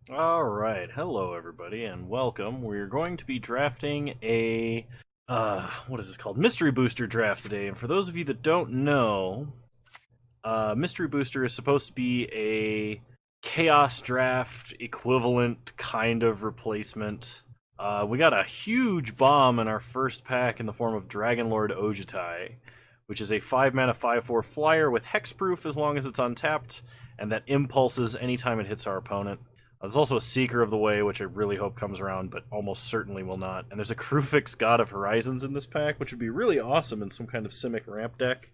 Alright, hello everybody, and welcome. We're going to be drafting a, what is this called? Mystery Booster draft today, and for those of you that don't know, Mystery Booster is supposed to be a Chaos Draft equivalent kind of replacement. We got a huge bomb in our first pack in the form of Dragonlord Ojutai, which is a 5-mana 5/4 flyer with hexproof as long as it's untapped, and that impulses anytime it hits our opponent. There's also a Seeker of the Way, which I really hope comes around, but almost certainly will not. And there's a Krufix God of Horizons in this pack, which would be really awesome in some kind of Simic ramp deck.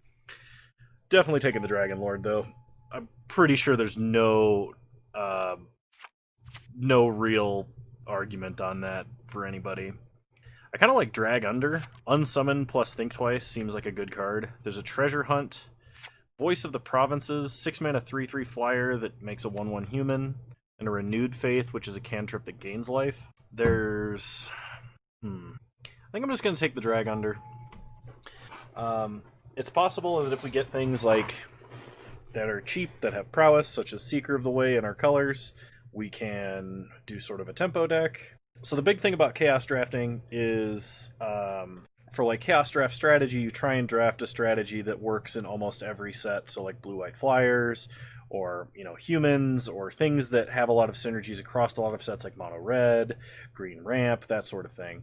Definitely taking the Dragon Lord, though. I'm pretty sure there's no real argument on that for anybody. I kind of like Drag Under. Unsummon plus Think Twice seems like a good card. There's a Treasure Hunt. Voice of the Provinces, 6-mana 3/3 flyer that makes a 1/1 human. And a Renewed Faith, which is a cantrip that gains life. There's... I think I'm just going to take the Drag Under. It's possible that if we get things like that are cheap, that have prowess, such as Seeker of the Way in our colors, we can do sort of a tempo deck. So the big thing about Chaos drafting is, for like Chaos draft strategy, you try and draft a strategy that works in almost every set. So like blue-white flyers, or humans, or things that have a lot of synergies across a lot of sets like mono red, green ramp, that sort of thing.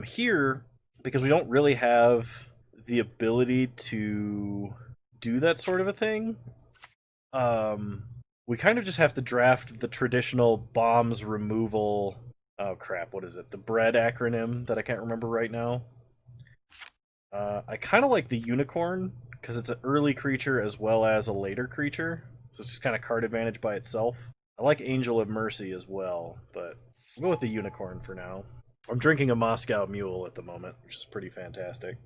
Here, because we don't really have the ability to do that sort of a thing, we kind of just have to draft the traditional bombs removal. Oh crap, what is it? The BREAD acronym that I can't remember right now. I kind of like the Unicorn because it's an early creature as well as a later creature. So it's just kind of card advantage by itself. I like Angel of Mercy as well, but we'll go with the Unicorn for now. I'm drinking a Moscow Mule at the moment, which is pretty fantastic.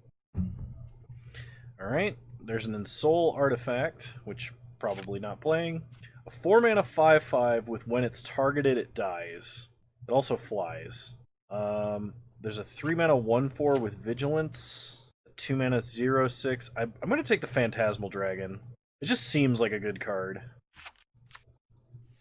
Alright, there's an Ensoul Artifact, which probably not playing. A 4-mana 5/5 with when it's targeted, it dies. It also flies. There's a 3-mana 1/4 with Vigilance. A 2-mana 0/6. I'm going to take the Phantasmal Dragon. It just seems like a good card.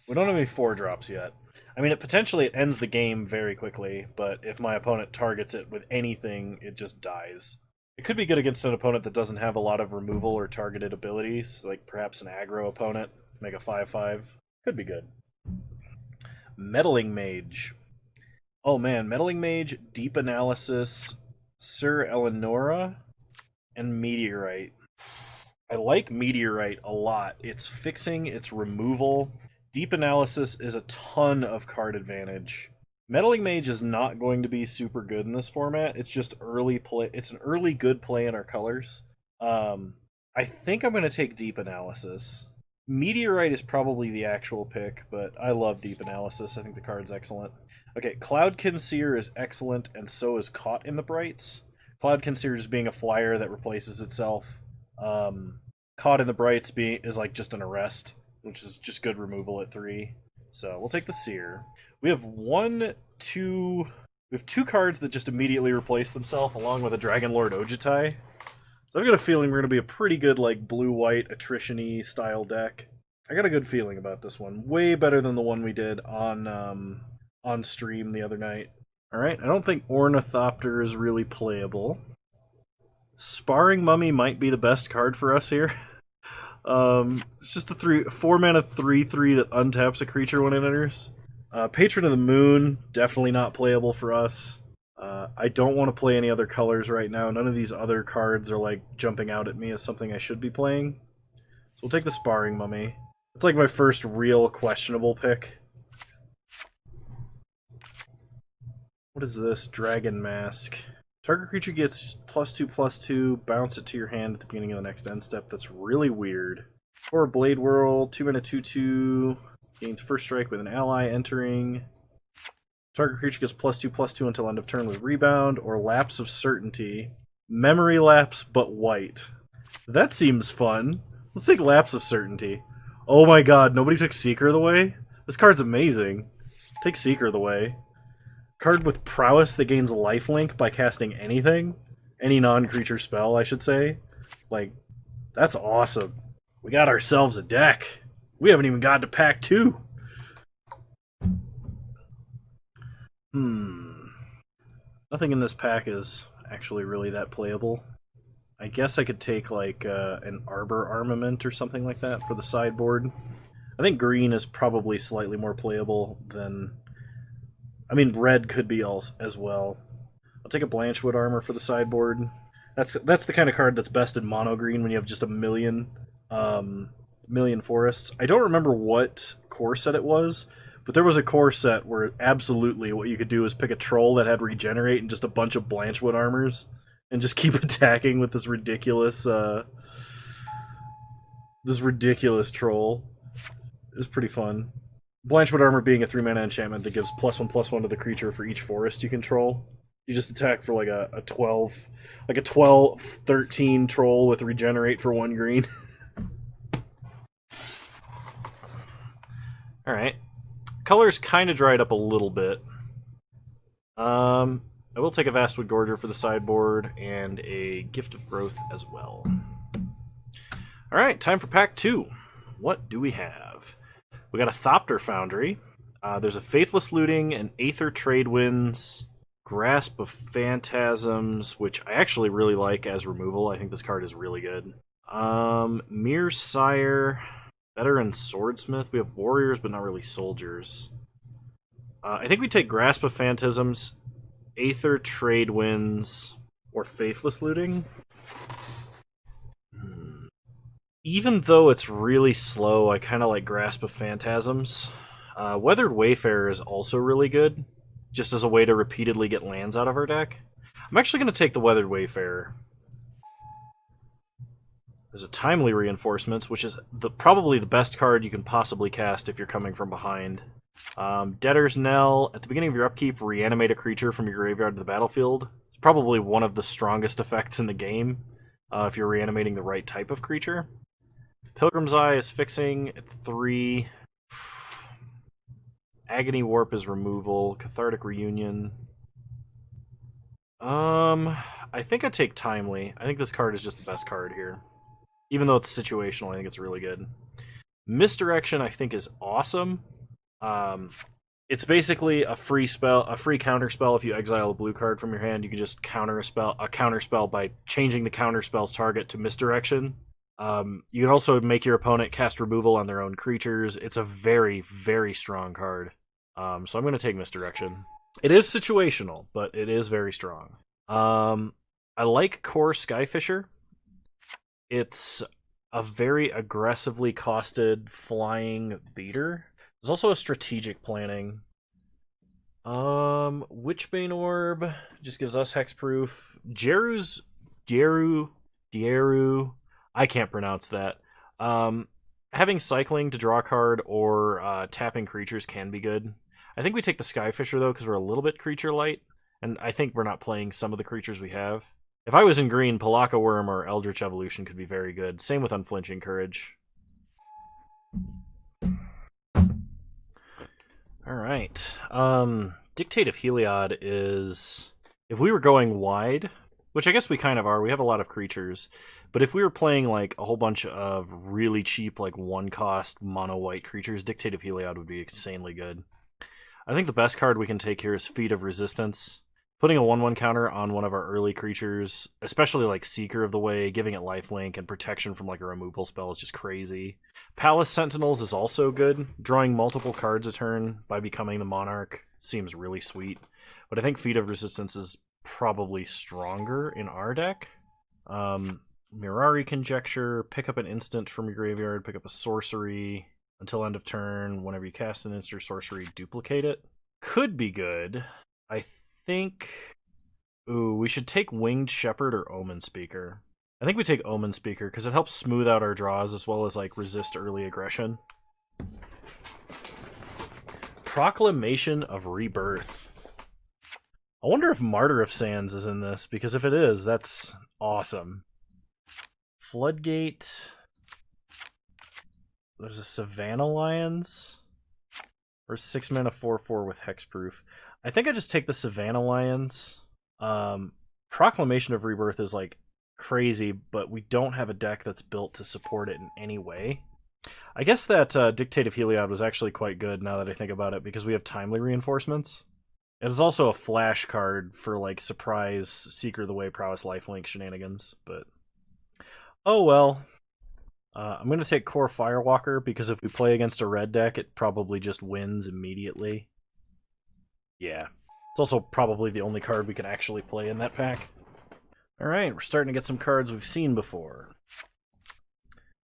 We don't have any 4-drops yet. I mean, potentially it ends the game very quickly, but if my opponent targets it with anything, it just dies. It could be good against an opponent that doesn't have a lot of removal or targeted abilities, like perhaps an aggro opponent, make a 5/5. Could be good. Meddling Mage. Oh man, Meddling Mage, Deep Analysis, Sir Eleonora, and Meteorite. I like Meteorite a lot. It's fixing, it's removal. Deep Analysis is a ton of card advantage. Meddling Mage is not going to be super good in this format. It's just early play. It's an early good play in our colors. I think I'm going to take Deep Analysis. Meteorite is probably the actual pick, but I love Deep Analysis. I think the card's excellent. Okay, Cloudkin Seer is excellent, and so is Caught in the Brights. Cloudkin Seer just being a flyer that replaces itself. Caught in the Brights is like just an arrest, which is just good removal at 3. So we'll take the Seer. We have two cards that just immediately replace themselves, along with a Dragonlord Ojutai. So I've got a feeling we're going to be a pretty good like blue-white attrition-y style deck. I got a good feeling about this one. Way better than the one we did on stream the other night. Alright, I don't think Ornithopter is really playable. Sparring Mummy might be the best card for us here. It's just a 4-mana 3/3 that untaps a creature when it enters. Patron of the Moon, definitely not playable for us. I don't want to play any other colors right now. None of these other cards are like jumping out at me as something I should be playing. So we'll take the Sparring Mummy. It's like my first real questionable pick. What is this? Dragon Mask. Target creature gets +2/+2, bounce it to your hand at the beginning of the next end step. That's really weird. Or Blade Whirl, 2-mana 2/2, gains first strike with an ally entering. Target creature gets +2/+2 until end of turn with rebound, or Lapse of Certainty. Memory Lapse, but white. That seems fun. Let's take Lapse of Certainty. Oh my god, nobody took Seeker of the Way? This card's amazing. Take Seeker of the Way. Card with prowess that gains lifelink by casting anything. Any non-creature spell, I should say. Like, that's awesome. We got ourselves a deck. We haven't even gotten to pack 2. Nothing in this pack is actually really that playable. I guess I could take like an Arbor Armament or something like that for the sideboard. I think green is probably slightly more playable than... I mean, red could be as well. I'll take a Blanchwood Armor for the sideboard. That's the kind of card that's best in mono green when you have just a million forests. I don't remember what core set it was, but there was a core set where absolutely what you could do is pick a troll that had regenerate and just a bunch of Blanchwood armors, and just keep attacking with this ridiculous troll. It was pretty fun. Blanchwood Armor being a 3-mana enchantment that gives +1/+1 to the creature for each forest you control. You just attack for like a 13 troll with regenerate for 1 green. Alright. Color's kind of dried up a little bit. I will take a Vastwood Gorger for the sideboard and a Gift of Growth as well. Alright, time for pack 2. What do we have? We got a Thopter Foundry. There's a Faithless Looting, an Aether Tradewinds, Grasp of Phantasms, which I actually really like as removal. I think this card is really good. Mirror Sire, Veteran Swordsmith. We have Warriors, but not really Soldiers. I think we take Grasp of Phantasms, Aether Tradewinds, or Faithless Looting. Even though it's really slow, I kind of like Grasp of Phantasms. Weathered Wayfarer is also really good, just as a way to repeatedly get lands out of our deck. I'm actually going to take the Weathered Wayfarer. There's a Timely Reinforcements, which is probably the best card you can possibly cast if you're coming from behind. Debtor's Knell. At the beginning of your upkeep, reanimate a creature from your graveyard to the battlefield. It's probably one of the strongest effects in the game, if you're reanimating the right type of creature. Pilgrim's Eye is fixing at 3. Agony Warp is removal. Cathartic Reunion. I think I take Timely. I think this card is just the best card here. Even though it's situational, I think it's really good. Misdirection, I think, is awesome. It's basically a free spell, a free counter spell. If you exile a blue card from your hand, you can just counter a counter spell by changing the counter spell's target to Misdirection. You can also make your opponent cast removal on their own creatures. It's a very, very strong card. So I'm going to take Misdirection. It is situational, but it is very strong. I like Core Skyfisher. It's a very aggressively costed flying beater. There's also a strategic planning. Witchbane Orb just gives us hexproof. Dieru. I can't pronounce that. Having cycling to draw a card or tapping creatures can be good. I think we take the Skyfisher, though, because we're a little bit creature light, and I think we're not playing some of the creatures we have. If I was in green, Palaka Worm or Eldritch Evolution could be very good. Same with Unflinching Courage. Alright. Dictate of Heliod is... If we were going wide, which I guess we kind of are, we have a lot of creatures, but if we were playing like a whole bunch of really cheap, like 1-cost mono-white creatures, Dictate of Heliod would be insanely good. I think the best card we can take here is Feat of Resistance. Putting a 1/1 counter on one of our early creatures, especially like Seeker of the Way, giving it lifelink and protection from like a removal spell is just crazy. Palace Sentinels is also good. Drawing multiple cards a turn by becoming the Monarch seems really sweet. But I think Feat of Resistance is probably stronger in our deck. Mirari Conjecture, pick up an instant from your graveyard, pick up a sorcery until end of turn. Whenever you cast an instant or sorcery, duplicate it. Could be good. I think... Ooh, we should take Winged Shepherd or Omen Speaker. I think we take Omen Speaker because it helps smooth out our draws as well as like resist early aggression. Proclamation of Rebirth. I wonder if Martyr of Sands is in this, because if it is, that's awesome. Floodgate. There's a Savannah Lions. Or 6-mana 4/4 with hexproof. I think I just take the Savannah Lions. Proclamation of Rebirth is like crazy, but we don't have a deck that's built to support it in any way. I guess that Dictate of Heliod was actually quite good now that I think about it, because we have Timely Reinforcements. It is also a flash card for like surprise Seeker of the Way prowess lifelink shenanigans, but oh well. I'm going to take Core Firewalker because if we play against a red deck, it probably just wins immediately. Yeah. It's also probably the only card we can actually play in that pack. Alright, we're starting to get some cards we've seen before.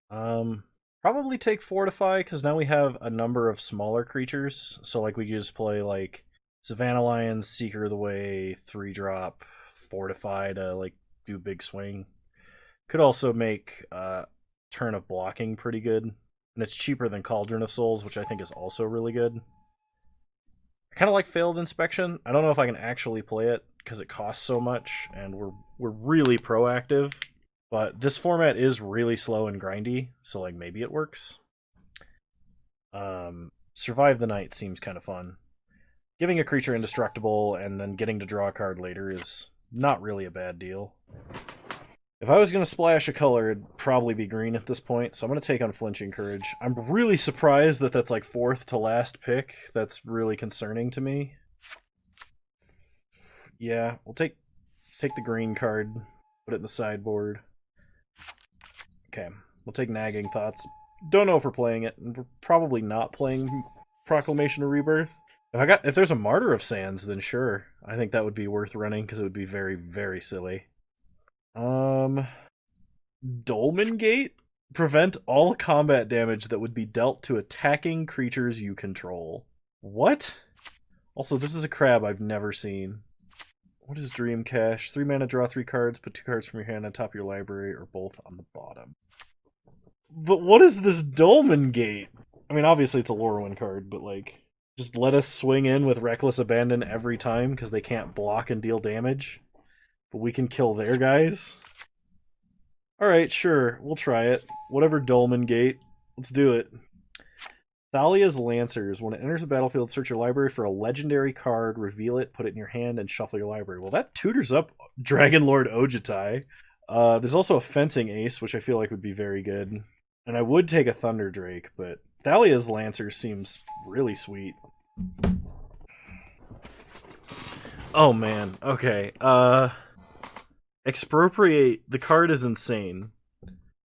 Probably take Fortify, because now we have a number of smaller creatures. So like we could just play like Savannah Lions, Seeker of the Way, 3-drop, Fortify to like do big swing. Could also make Turn of Blocking pretty good. And it's cheaper than Cauldron of Souls, which I think is also really good. I kind of like Failed Inspection. I don't know if I can actually play it because it costs so much, and we're really proactive. But this format is really slow and grindy, so like maybe it works. Survive the Night seems kind of fun. Giving a creature indestructible and then getting to draw a card later is not really a bad deal. If I was going to splash a color, it'd probably be green at this point, so I'm going to take Unflinching Courage. I'm really surprised that that's like 4th to last pick. That's really concerning to me. Yeah, we'll take the green card, put it in the sideboard. Okay, we'll take Nagging Thoughts. Don't know if we're playing it, and we're probably not playing Proclamation of Rebirth. If there's a Martyr of Sands, then sure. I think that would be worth running, because it would be very, very silly. Dolmen Gate? Prevent all combat damage that would be dealt to attacking creatures you control. What? Also, this is a crab I've never seen. What is Dream Cache? 3 mana, draw 3 cards, put 2 cards from your hand on top of your library, or both on the bottom. But what is this Dolmen Gate? I mean, obviously it's a Lorwyn card, but like, just let us swing in with Reckless Abandon every time because they can't block and deal damage. But we can kill their guys? Alright, sure, we'll try it. Whatever Dolmen Gate. Let's do it. Thalia's Lancers. When it enters the battlefield, search your library for a legendary card, reveal it, put it in your hand, and shuffle your library. Well, that tutors up Dragon Lord Ojutai. There's also a Fencing Ace, which I feel like would be very good. And I would take a Thunder Drake, but Thalia's Lancers seems really sweet. Oh man, okay. Expropriate. The card is insane.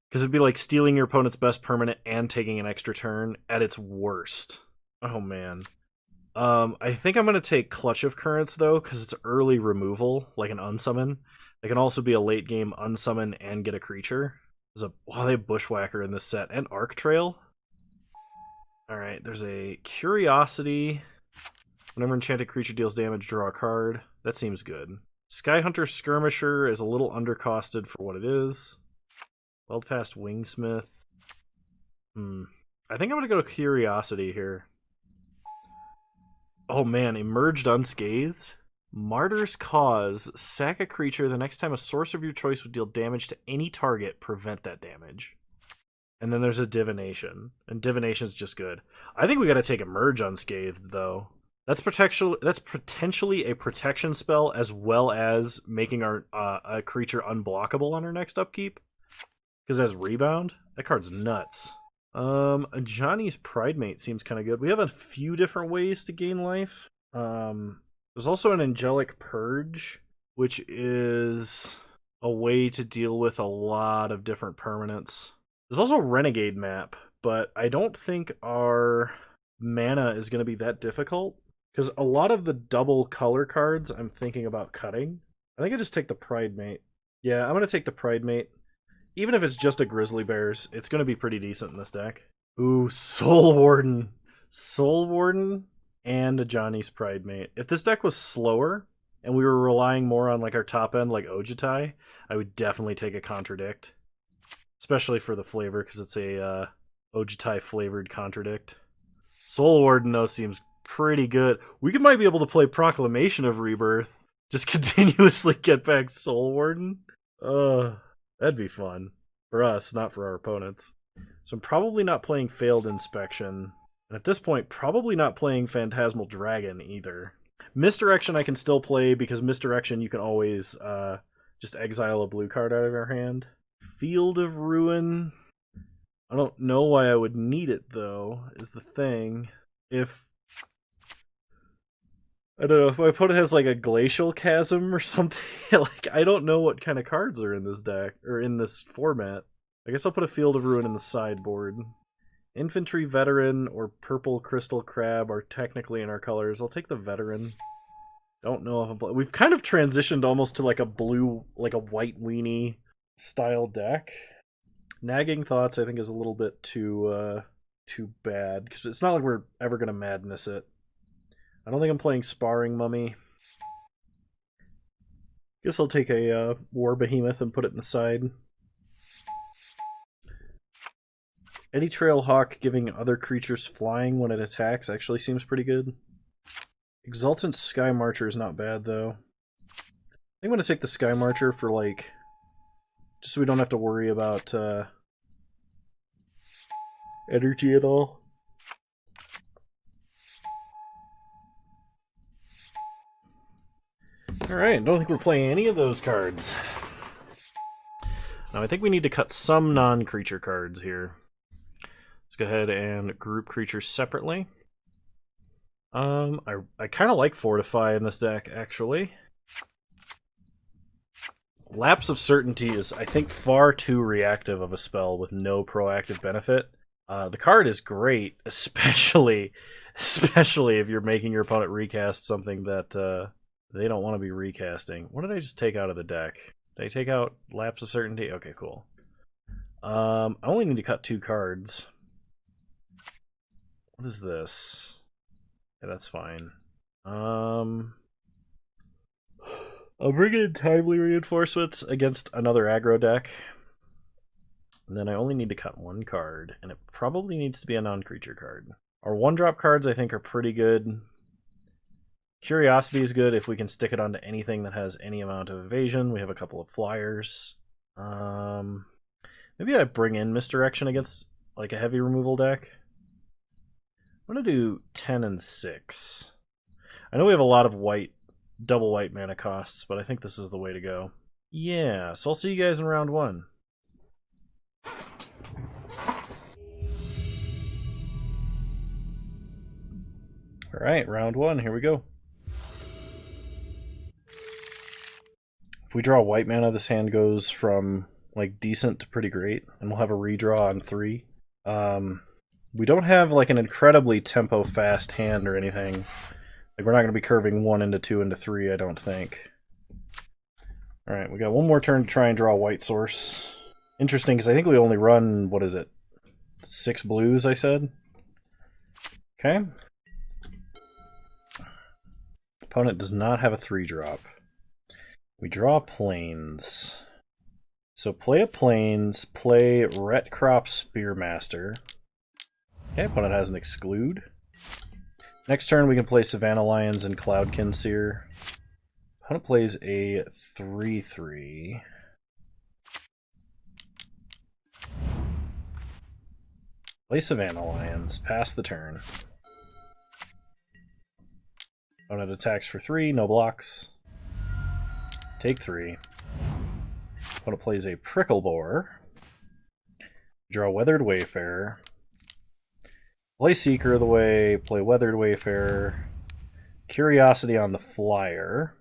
Because it'd be like stealing your opponent's best permanent and taking an extra turn at its worst. Oh man. I think I'm going to take Clutch of Currents though, because it's early removal, like an unsummon. It can also be a late game unsummon and get a creature. They have Bushwhacker in this set, and Arc Trail. Alright, there's a Curiosity. Whenever enchanted creature deals damage, draw a card. That seems good. Skyhunter Skirmisher is a little undercosted for what it is. Weldfast Wingsmith. I think I'm going to go Curiosity here. Oh man, Emerged Unscathed. Martyr's Cause. Sack a creature. The next time a sorcerer of your choice would deal damage to any target, prevent that damage. And then there's a Divination. And Divination's just good. I think we got to take Emerge Unscathed, though. That's potentially a protection spell, as well as making our a creature unblockable on our next upkeep. Because it has Rebound. That card's nuts. Johnny's Pridemate seems kind of good. We have a few different ways to gain life. There's also an Angelic Purge, which is a way to deal with a lot of different permanents. There's also a Renegade map, but I don't think our mana is going to be that difficult. Because a lot of the double color cards I'm thinking about cutting. I think I just take the Pridemate. Yeah, I'm going to take the Pridemate. Even if it's just a Grizzly Bears, it's going to be pretty decent in this deck. Ooh, Soul Warden. Soul Warden and a Johnny's Pridemate. If this deck was slower, and we were relying more on like our top end, like Ojutai, I would definitely take a Contradict. Especially for the flavor, because it's a Ojutai flavored Contradict. Soul Warden, though, seems pretty good. We might be able to play Proclamation of Rebirth. Just continuously get back Soul Warden. That'd be fun. For us, not for our opponents. So I'm probably not playing Failed Inspection. And at this point, probably not playing Phantasmal Dragon either. Misdirection I can still play, because Misdirection you can always just exile a blue card out of your hand. Field of Ruin. I don't know why I would need it, though, is the thing. If I don't know if my opponent has like a glacial chasm or something. Like, I don't know what kind of cards are in this deck or in this format. I guess I'll put a Field of Ruin in the sideboard. Infantry Veteran or Purple Crystal Crab are technically in our colors. I'll take the Veteran. Don't know if we've kind of transitioned almost to like a blue, like a white weenie style deck. Nagging Thoughts, I think, is a little bit too bad because it's not like we're ever gonna madness it. I don't think I'm playing Sparring Mummy. Guess I'll take a War Behemoth and put it in the side. Eddy Trail Hawk giving other creatures flying when it attacks actually seems pretty good. Exultant Sky Marcher is not bad, though. I think I'm going to take the Sky Marcher for, like, just so we don't have to worry about energy at all. Alright, don't think we're playing any of those cards. Now, I think we need to cut some non-creature cards here. Let's go ahead and group creatures separately. I kind of like Fortify in this deck, actually. Lapse of Certainty is, I think, far too reactive of a spell with no proactive benefit. The card is great, especially if you're making your opponent recast something that they don't want to be recasting. What did I just take out of the deck? Did I take out Lapse of Certainty? Okay, cool. I only need to cut 2 cards. What is this? Yeah, that's fine. I'll bring in Timely Reinforcements against another aggro deck. And then I only need to cut 1 card, and it probably needs to be a non-creature card. Our 1-drop cards, I think, are pretty good. Curiosity is good if we can stick it onto anything that has any amount of evasion. We have a couple of flyers. Maybe I bring in Misdirection against like a heavy removal deck. I'm going to do 10 and 6. I know we have a lot of white, double white mana costs, but I think this is the way to go. Yeah, so I'll see you guys in round 1. Alright, round 1, here we go. If we draw white mana, this hand goes from like decent to pretty great, and we'll have a redraw on 3. We don't have like an incredibly tempo fast hand or anything. Like we're not going to be curving 1 into 2 into 3, I don't think. Alright, we got 1 more turn to try and draw a white source. Interesting, because I think we only run, what is it? 6 blues, I said? Okay. Opponent does not have a 3-drop. We draw plains. So play a plains, play Retcrop Spearmaster. Okay, opponent has an exclude. Next turn we can play Savannah Lions and Cloudkin Seer. Opponent plays a 3/3. Play Savannah Lions, pass the turn. Opponent attacks for 3, no blocks. Take 3. Opponent plays a Prickle Boar. Draw Weathered Wayfarer. Play Seeker of the Way, play Weathered Wayfarer. Curiosity on the flyer.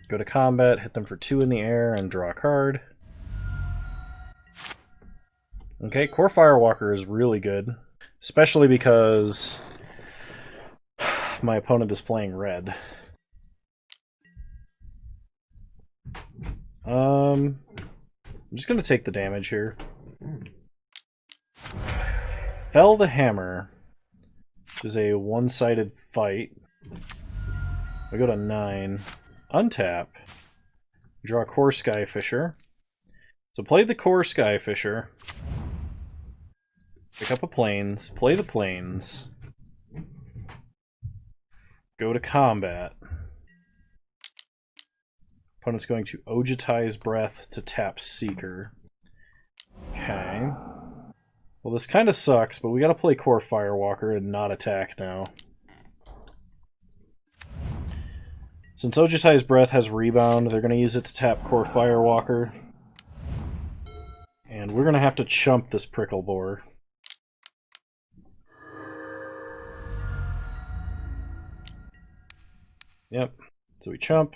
Go to combat, hit them for 2 in the air, and draw a card. Okay, Core Firewalker is really good, especially because my opponent is playing red. I'm just going to take the damage here. Fell the Hammer, which is a one-sided fight. We go to 9. Untap. Draw a Core Skyfisher. So play the Core Skyfisher. Pick up a plains. Play the plains. Go to combat. Opponent's going to Ojitize Breath to tap Seeker. Okay. Well, this kind of sucks, but we gotta play Core Firewalker and not attack now. Since Ojitize Breath has Rebound, they're gonna use it to tap Core Firewalker. And we're gonna have to chump this Prickle Boar. Yep. So we chump.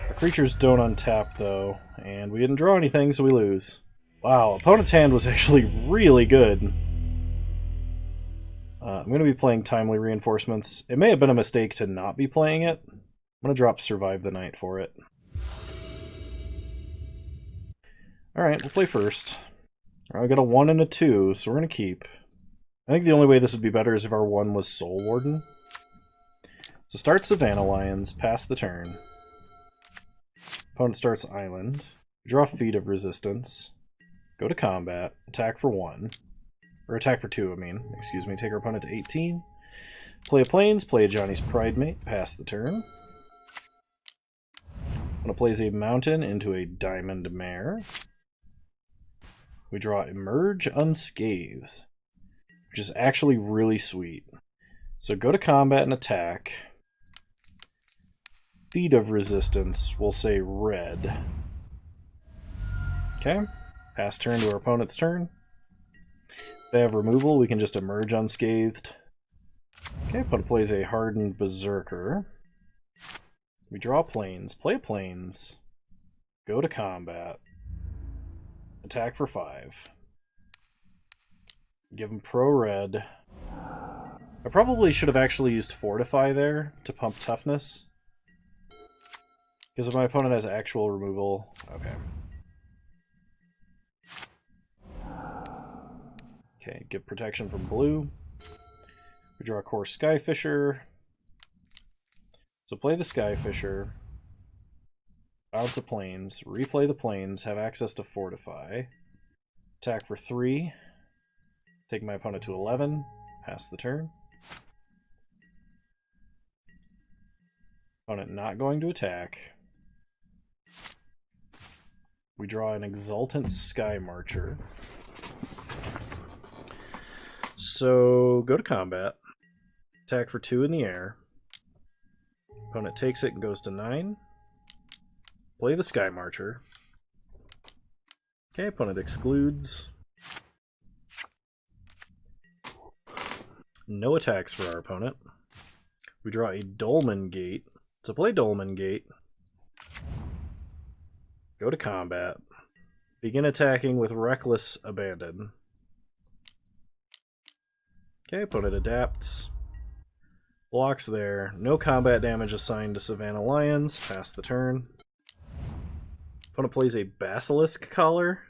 Our creatures don't untap, though, and we didn't draw anything, so we lose. Wow, opponent's hand was actually really good. I'm going to be playing Timely Reinforcements. It may have been a mistake to not be playing it. I'm going to drop Survive the Night for it. Alright, we'll play first. I got a 1 and a 2, so we're going to keep. I think the only way this would be better is if our 1 was Soul Warden. So start Savannah Lions, pass the turn. Opponent starts Island. Draw Feat of Resistance. Go to combat. Attack for 1. Or attack for 2, I mean. Excuse me. Take our opponent to 18. Play a Plains, play a Johnny's Pridemate, pass the turn. Opponent plays a Mountain into a Diamond Mare. We draw Emerge Unscathed, which is actually really sweet. So go to combat and attack. Feat of Resistance, we'll say red. Okay, pass turn to our opponent's turn. If they have removal, we can just Emerge Unscathed. Okay, opponent plays a Hardened Berserker. We draw Plains, play Plains, go to combat. Attack for 5. Give him pro red. I probably should have actually used Fortify there to pump toughness. Because if my opponent has actual removal... Okay. Okay, give protection from blue. We draw a Core Skyfisher. So play the Skyfisher. Bounce a Plains, replay the Plains, have access to Fortify. Attack for 3. Take my opponent to 11. Pass the turn. Opponent not going to attack. We draw an Exultant Sky Marcher. So go to combat. Attack for 2 in the air. Opponent takes it and goes to 9. Play the Sky Marcher. Okay, opponent excludes. No attacks for our opponent. We draw a Dolmen Gate. So play Dolmen Gate. Go to combat. Begin attacking with Reckless Abandon. Okay, opponent adapts. Blocks there. No combat damage assigned to Savannah Lions. Pass the turn. Opponent plays a Basilisk Collar.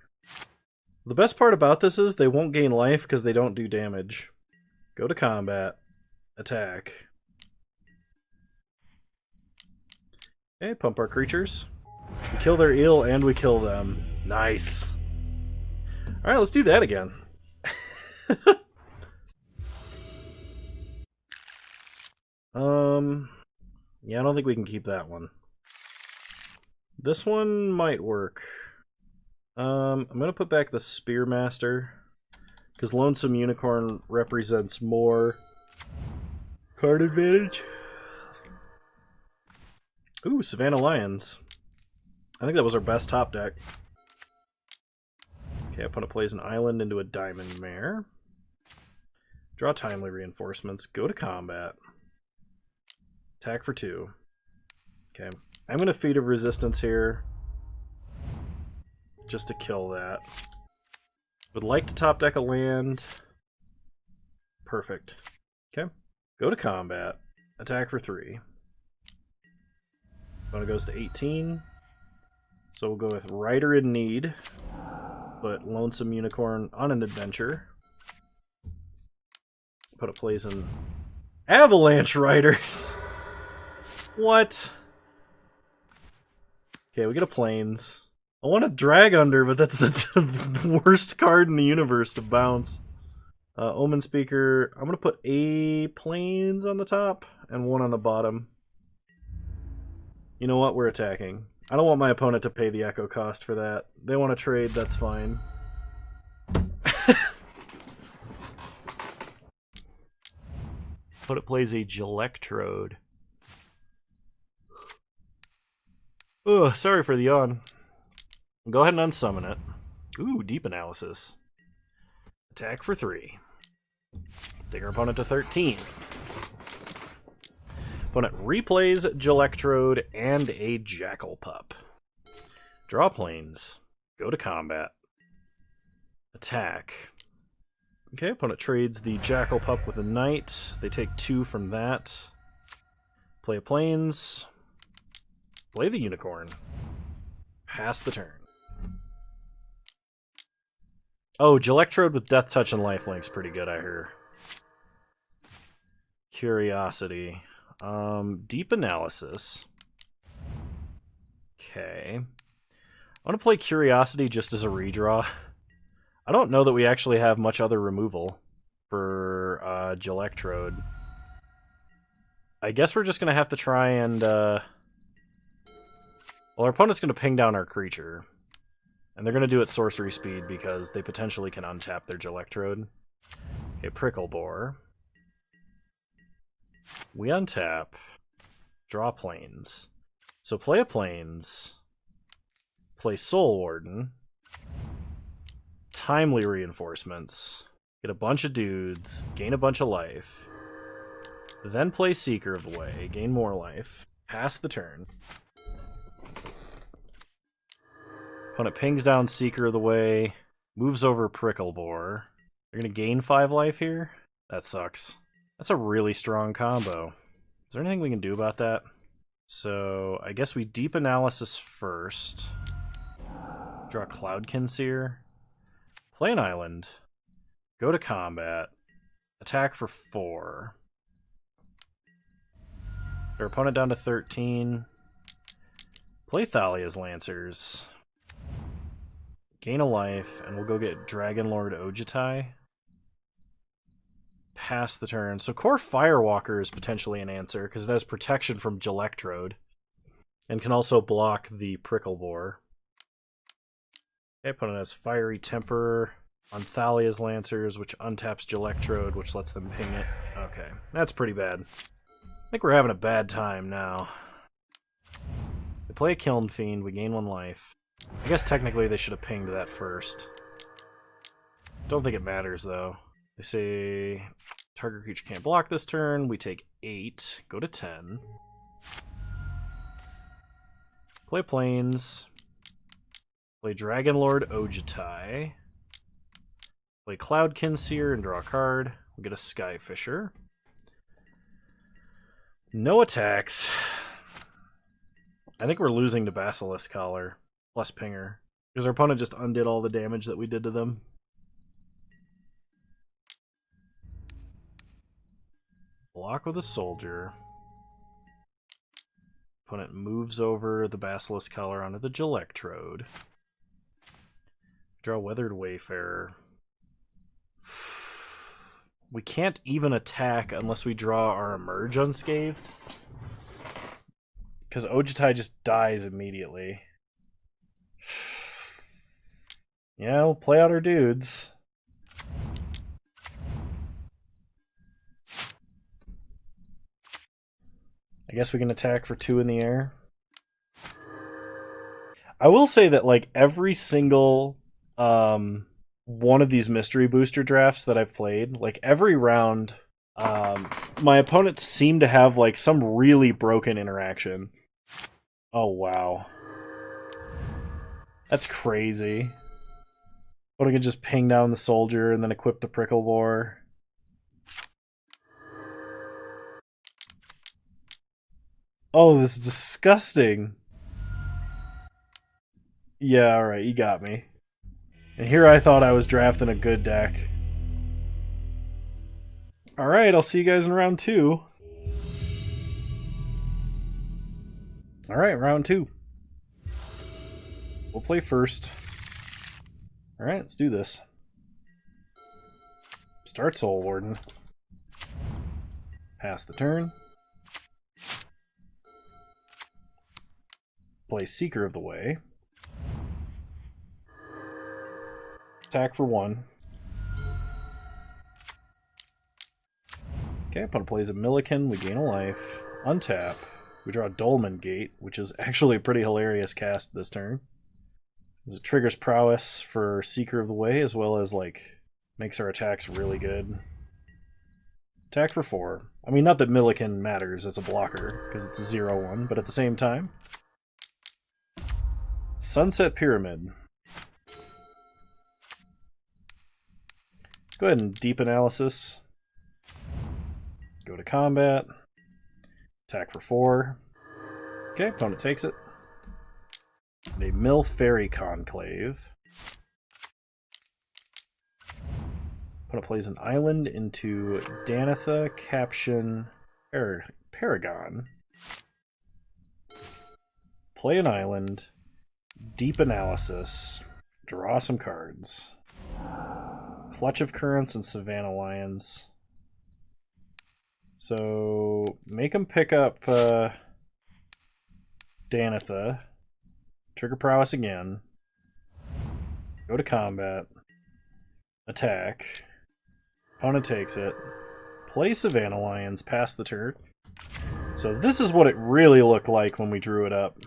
The best part about this is they won't gain life because they don't do damage. Go to combat. Attack. Okay, pump our creatures. We kill their eel and we kill them. Nice. Alright, let's do that again. Yeah, I don't think we can keep that one. This one might work. I'm going to put back the Spearmaster, because Lonesome Unicorn represents more card advantage. Ooh, Savannah Lions. I think that was our best top deck. Okay, opponent plays an island into a Diamond Mare. Draw Timely Reinforcements, go to combat. Attack for 2. Okay, I'm going to Feat of Resistance here, just to kill that. Would like to top deck a land. Perfect. Okay, go to combat. Attack for 3. Opponent goes to 18. So we'll go with Rider in Need, but Lonesome Unicorn on an adventure. Put a plays in Avalanche Riders. What? Okay, we get a Plains. I want to Drag Under, but that's the worst card in the universe to bounce. Omen Speaker. I'm going to put a Plains on the top and 1 on the bottom. You know what? We're attacking. I don't want my opponent to pay the echo cost for that. They want to trade, that's fine. But it plays a Gelectrode. Ugh, sorry for the yawn. Go ahead and unsummon it. Ooh, Deep Analysis. Attack for 3. Take our opponent to 13. Opponent replays Gelectrode and a Jackal Pup. Draw planes. Go to combat. Attack. Okay, opponent trades the Jackal Pup with a Knight. They take 2 from that. Play planes. Play the Unicorn. Pass the turn. Oh, Gelectrode with Death Touch and Lifelink's pretty good, I hear. Curiosity. Deep Analysis. Okay. I want to play Curiosity just as a redraw. I don't know that we actually have much other removal for Gelectrode. I guess we're just going to have to try and... Well, our opponent's going to ping down our creature. And they're going to do it sorcery speed because they potentially can untap their Gelectrode. Okay, Prickle Boar. We untap. Draw planes. So play a planes. Play Soul Warden. Timely Reinforcements. Get a bunch of dudes. Gain a bunch of life. Then play Seeker of the Way. Gain more life. Pass the turn. Opponent pings down Seeker of the Way. Moves over Prickle Boar. They're going to gain 5 life here? That sucks. That's a really strong combo. Is there anything we can do about that? So, I guess we Deep Analysis first. Draw Cloudkin Seer. Play an island. Go to combat. Attack for 4. Their opponent down to 13. Play Thalia's Lancers. Gain a life, and we'll go get Dragonlord Ojutai. Pass the turn. So Core Firewalker is potentially an answer, because it has protection from Gelectrode. And can also block the Prickle Boar. Okay, opponent has Fiery Temper on Thalia's Lancers, which untaps Gelectrode, which lets them ping it. Okay, that's pretty bad. I think we're having a bad time now. They play a Kiln Fiend, we gain 1 life. I guess technically they should have pinged that first. Don't think it matters, though. They say target creature can't block this turn. We take 8, go to 10. Play planes. Play Dragonlord Ojutai. Play Cloudkin Seer and draw a card. We get a Skyfisher. No attacks. I think we're losing to Basilisk Collar. Plus Pinger. Because our opponent just undid all the damage that we did to them. Block with a Soldier. Opponent moves over the Basilisk Collar onto the Gelectrode. Draw Weathered Wayfarer. We can't even attack unless we draw our Emerge unscathed. Because Ojutai just dies immediately. Yeah, we'll play out our dudes. I guess we can attack for 2 in the air. I will say that, like, every single one of these mystery booster drafts that I've played, like, every round, my opponents seem to have, like, some really broken interaction. Oh, wow. That's crazy. But I can just ping down the Soldier and then equip the Prickle Boar. Oh, this is disgusting. Yeah, alright, you got me. And here I thought I was drafting a good deck. Alright, I'll see you guys in round 2. Alright, round 2. We'll play first. Alright, let's do this. Start Soul Warden. Pass the turn. Play Seeker of the Way. Attack for 1. Okay, opponent plays a Milliken, we gain a life. Untap. We draw a Dolmen Gate, which is actually a pretty hilarious cast this turn. It triggers prowess for Seeker of the Way, as well as, like, makes our attacks really good. Attack for 4. I mean, not that Milliken matters as a blocker, because it's a 0-1, but at the same time. Sunset Pyramid. Go ahead and Deep Analysis. Go to combat. Attack for 4. Okay, opponent takes it. And a Mill Fairy Conclave. Opponent plays an island into Danitha, Caption, Paragon. Play an island. Deep Analysis. Draw some cards. Clutch of Currents and Savannah Lions. So make them pick up Danitha. Trigger Prowess again. Go to combat. Attack. Opponent takes it. Play Savannah Lions, pass the turn. So this is what it really looked like when we drew it up.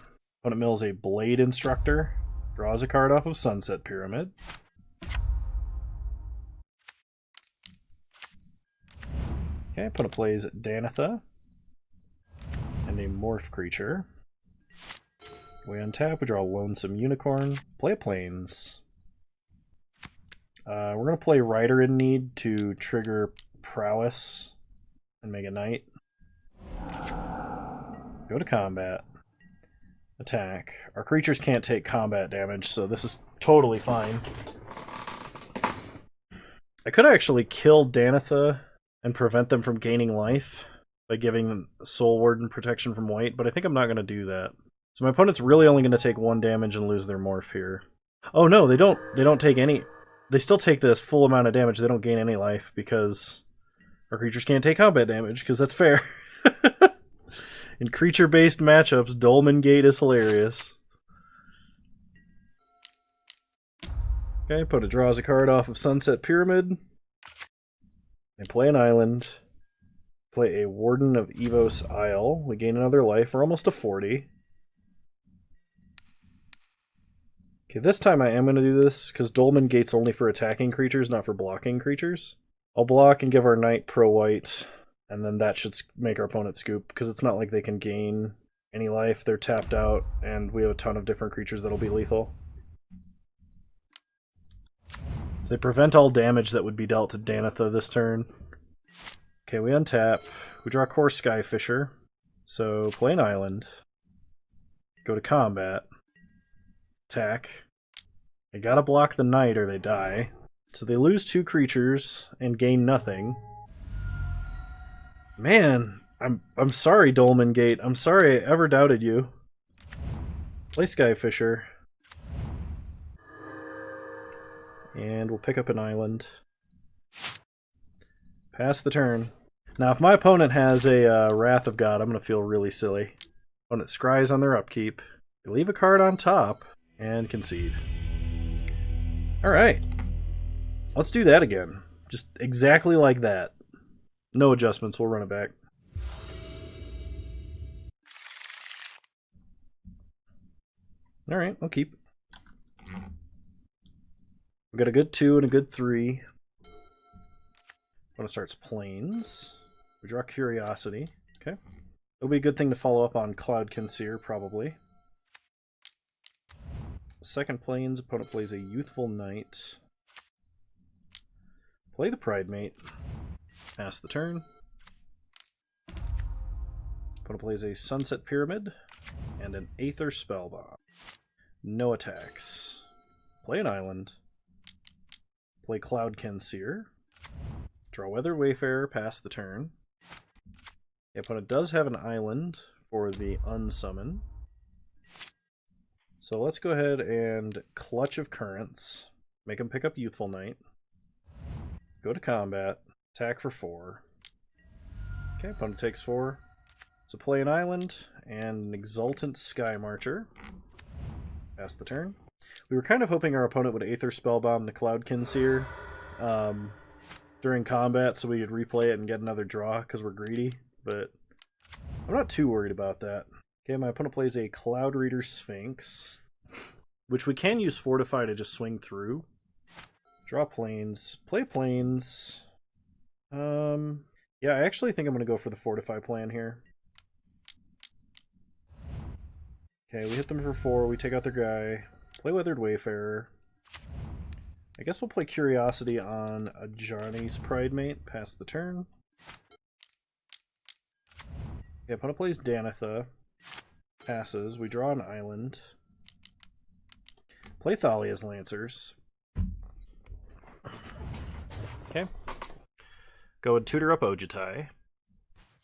Opponent mills a Blade Instructor. Draws a card off of Sunset Pyramid. Okay, opponent plays Danitha. And a Morph creature. We untap, we draw a Lonesome Unicorn. Play Plains. We're going to play Rider in Need to trigger Prowess and make a Knight. Go to combat. Attack. Our creatures can't take combat damage, so this is totally fine. I could actually kill Danitha and prevent them from gaining life by giving them Soul Warden protection from white, but I think I'm not going to do that. So my opponent's really only going to take 1 damage and lose their Morph here. Oh no, they don't take any... They still take this full amount of damage, they don't gain any life because our creatures can't take combat damage, because that's fair. In creature-based matchups, Dolmen Gate is hilarious. Okay, opponent draws a card off of Sunset Pyramid. They play an island. Play a Warden of Evos Isle. We gain another life. We're almost to 40. Okay, this time I am going to do this, because Dolmen Gate's only for attacking creatures, not for blocking creatures. I'll block and give our Knight pro-white, and then that should make our opponent scoop, because it's not like they can gain any life. They're tapped out, and we have a ton of different creatures that'll be lethal. So they prevent all damage that would be dealt to Danitha this turn. Okay, we untap. We draw Core Skyfisher. So play an island. Go to combat. Attack. They gotta block the Knight or they die. So they lose 2 creatures and gain nothing. Man, I'm sorry, Dolmen Gate. I'm sorry I ever doubted you. Play Skyfisher. And we'll pick up an island. Pass the turn. Now, if my opponent has a Wrath of God, I'm going to feel really silly. Opponent scries on their upkeep. They leave a card on top and concede. Alright. Let's do that again. Just exactly like that. No adjustments, we'll run it back. Alright, I'll keep. We got a good 2 and a good 3. Opponent starts Plains. We draw Curiosity. Okay. It'll be a good thing to follow up on Cloud Conceer, probably. Second Plains, opponent plays a Youthful Knight. Play the Pridemate. Pass the turn. Opponent plays a Sunset Pyramid and an Aether Spellbomb. No attacks. Play an island. Play Cloud Conceer. Draw Weather Wayfarer, pass the turn. The opponent does have an island for the unsummon. So let's go ahead and Clutch of Currents. Make him pick up Youthful Knight. Go to combat. Attack for 4. Okay, opponent takes 4. So play an island and an Exultant Sky Marcher. Pass the turn. We were kind of hoping our opponent would Aether Spellbomb the Cloud Conceer during combat so we could replay it and get another draw because we're greedy, but I'm not too worried about that. Okay, my opponent plays a Cloud Reader Sphinx, which we can use Fortify to just swing through. Draw Plains. Play Plains. Yeah, I actually think I'm going to go for the Fortify plan here. Okay, we hit them for 4, we take out their guy. Play Weathered Wayfarer. I guess we'll play Curiosity on a Johnny's Pride Mate, pass the turn. Yeah, opponent plays Danitha. Passes, we draw an island. Play Thalia's Lancers. Okay. Go and tutor up Ojutai,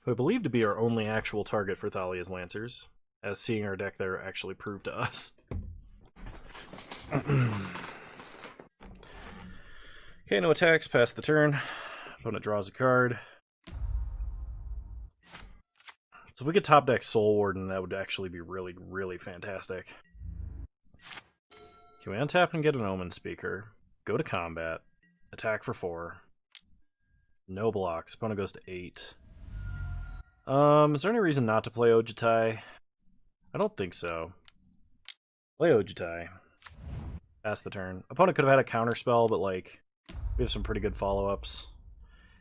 who I believe to be our only actual target for Thalia's Lancers, as seeing our deck there actually proved to us. Okay, no attacks, pass the turn. Opponent draws a card. So if we could top deck Soul Warden, that would actually be really, really fantastic. Can we untap and get an Omen Speaker? Go to combat. Attack for 4. No blocks. Opponent goes to 8. Is there any reason not to play Ojutai? I don't think so. Play Ojutai. Pass the turn. Opponent could have had a counter spell, but like, we have some pretty good follow-ups.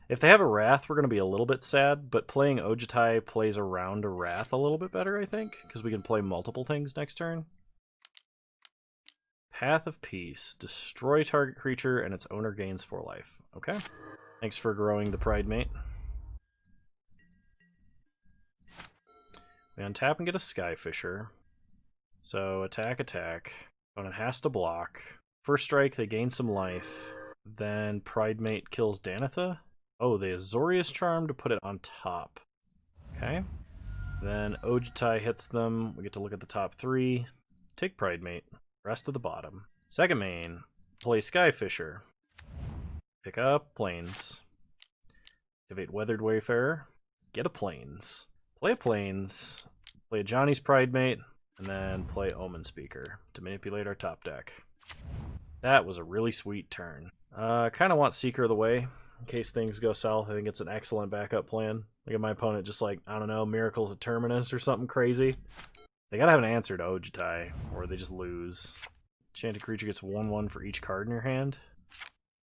If they have a Wrath, we're going to be a little bit sad, but playing Ojutai plays around a Wrath a little bit better, I think, because we can play multiple things next turn. Path of Peace. Destroy target creature and its owner gains 4 life. Okay. Thanks for growing the Pride Mate. We untap and get a Skyfisher. So attack, attack. Opponent has to block. First strike, they gain some life. Then Pride Mate kills Danitha. Oh, the Azorius Charm to put it on top. Okay. Then Ojutai hits them. We get to look at the top 3. Take Pride Mate. Rest of the bottom. Second main. Play Skyfisher. Pick up Plains. Activate Weathered Wayfarer. Get a Plains. Play a Plains. Play a Johnny's Pride Mate. And then play Omen Speaker to manipulate our top deck. That was a really sweet turn. Kind of want Seeker of the Way in case things go south. I think it's an excellent backup plan. Look at my opponent just like, I don't know, Miracles of Terminus or something crazy. They gotta have an answer to Ojutai, or they just lose. Enchanted creature gets 1/1 for each card in your hand.